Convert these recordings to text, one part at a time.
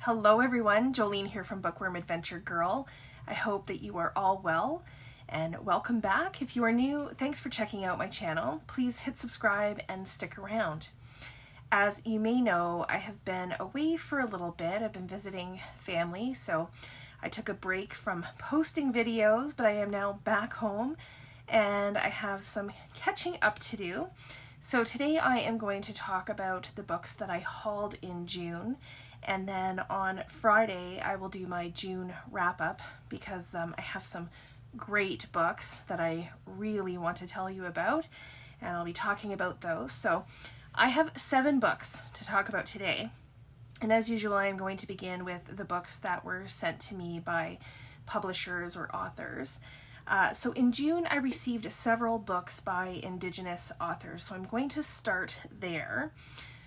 Hello everyone, Jolene here from Bookworm Adventure Girl. I hope that you are all well and welcome back. If you are new, thanks for checking out my channel. Please hit subscribe and stick around. As you may know, I have been away for a little bit. I've been visiting family, so I took a break from posting videos, but I am now back home and I have some catching up to do. So today I am going to talk about the books that I hauled in June, and then on Friday I will do my June wrap-up because I have some great books that I really want to tell you about, and I'll be talking about those. So I have 7 books to talk about today, and as usual I am going to begin with the books that were sent to me by publishers or authors. So in June I received several books by Indigenous authors, so I'm going to start there.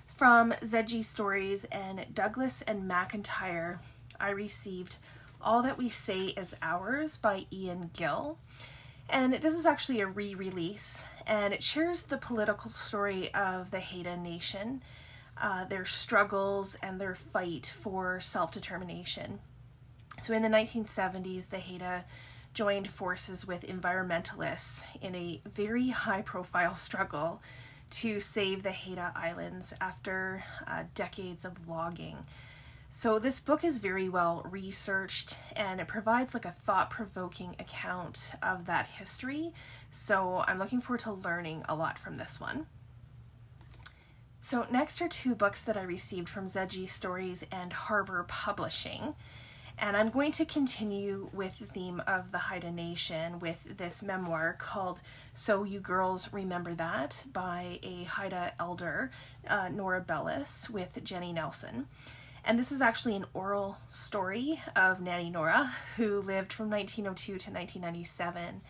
From ZG Stories and Douglas and McIntyre, I received All That We Say Is Ours by Gill. And this is actually a re-release, and it shares the political story of the Haida Nation, their struggles and their fight for self-determination. So in the 1970s, the Haida joined forces with environmentalists in a very high-profile struggle to save the Haida Islands after decades of logging. So this book is very well researched and it provides like a thought-provoking account of that history. So I'm looking forward to learning a lot from this one. So next are 2 books that I received from ZG Stories and Harbor Publishing. And I'm going to continue with the theme of the Haida Nation with this memoir called So You Girls Remember That by a Haida elder, Nora Bellis, with Jenny Nelson. And this is actually an oral story of Nanny Nora, who lived from 1902 to 1997.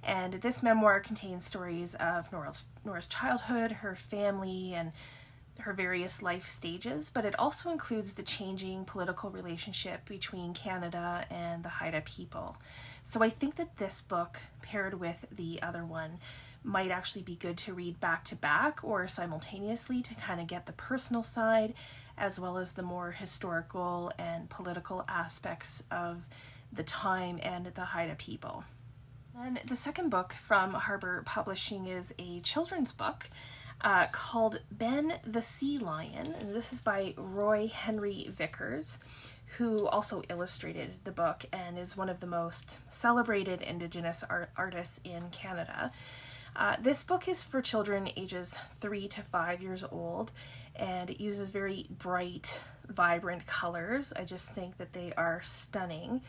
And this memoir contains stories of Nora's childhood, her family, and her various life stages, but it also includes the changing political relationship between Canada and the Haida people. So I think that this book, paired with the other one, might actually be good to read back to back or simultaneously to kind of get the personal side as well as the more historical and political aspects of the time and the Haida people. And the second book from Harbor Publishing is a children's book called Ben the Sea Lion, and this is by Roy Henry Vickers, who also illustrated the book and is one of the most celebrated Indigenous artists in Canada. This book is for children ages 3 to 5 years old, and it uses very bright, vibrant colors. I just think that they are stunning.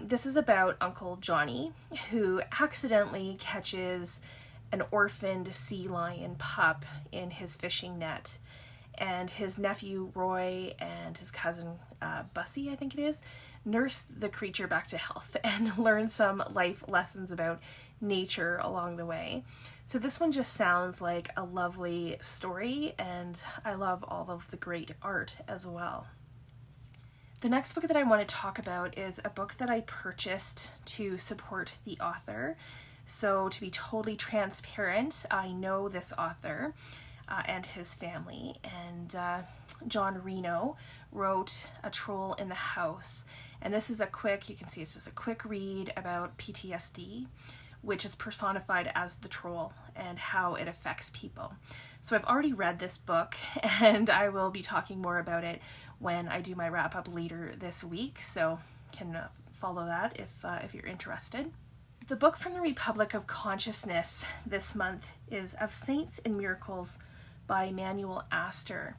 This is about Uncle Johnny, who accidentally catches an orphaned sea lion pup in his fishing net, and his nephew Roy and his cousin Bussy, I think it is, nurse the creature back to health and learn some life lessons about nature along the way. So this one just sounds like a lovely story, and I love all of the great art as well. The next book that I want to talk about is a book that I purchased to support the author. So to be totally transparent, I know this author and his family, and John Renaud wrote A Troll in the House, and this is you can see it's just a quick read about PTSD, which is personified as the troll and how it affects people. So I've already read this book, and I will be talking more about it when I do my wrap-up later this week, so can follow that if you're interested. The book from the Republic of Consciousness this month is Of Saints and Miracles by Manuel Astur.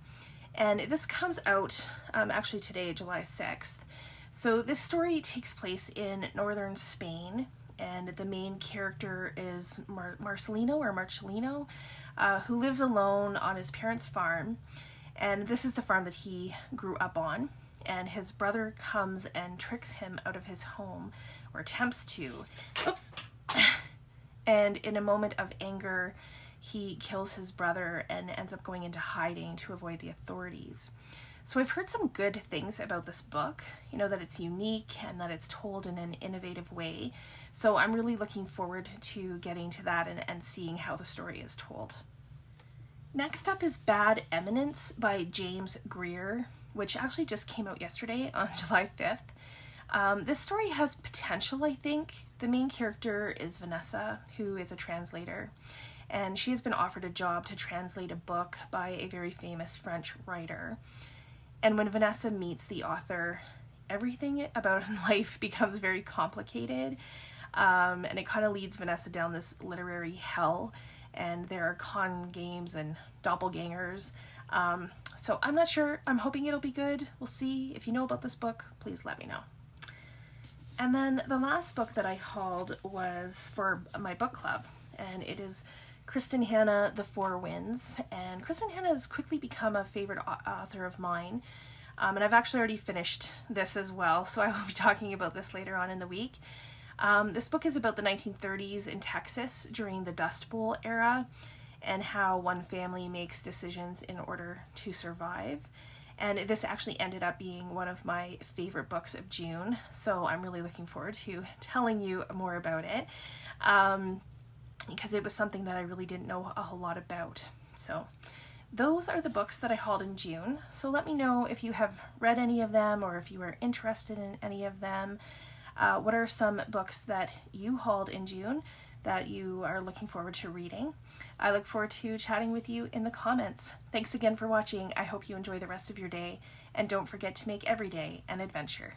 And this comes out actually today, July 6th. So this story takes place in northern Spain, and the main character is Marcelino, who lives alone on his parents' farm. And this is the farm that he grew up on. And his brother comes and tricks him out of his home, or attempts to. Oops. And in a moment of anger, he kills his brother and ends up going into hiding to avoid the authorities. So I've heard some good things about this book, that it's unique and that it's told in an innovative way. So I'm really looking forward to getting to that and seeing how the story is told. Next up is Bad Eminence by James Greer. which actually just came out yesterday on July 5th. This story has potential, I think. The main character is Vanessa, who is a translator, and she has been offered a job to translate a book by a very famous French writer. And when Vanessa meets the author, everything about life becomes very complicated, and it kind of leads Vanessa down this literary hell, and there are con games and doppelgangers. So I'm not sure. I'm hoping it'll be good. We'll see. If you know about this book, please let me know. And then the last book that I hauled was for my book club, and it is Kristin Hanna, The Four Winds. And Kristin Hanna has quickly become a favorite author of mine, and I've actually already finished this as well, so I will be talking about this later on in the week. This book is about the 1930s in Texas during the Dust Bowl era, and how one family makes decisions in order to survive. And this actually ended up being one of my favorite books of June, so I'm really looking forward to telling you more about it, because it was something that I really didn't know a whole lot about. So those are the books that I hauled in June. So let me know if you have read any of them, or if you are interested in any of them. What are some books that you hauled in June that you are looking forward to reading? I look forward to chatting with you in the comments. Thanks again for watching. I hope you enjoy the rest of your day, and don't forget to make every day an adventure.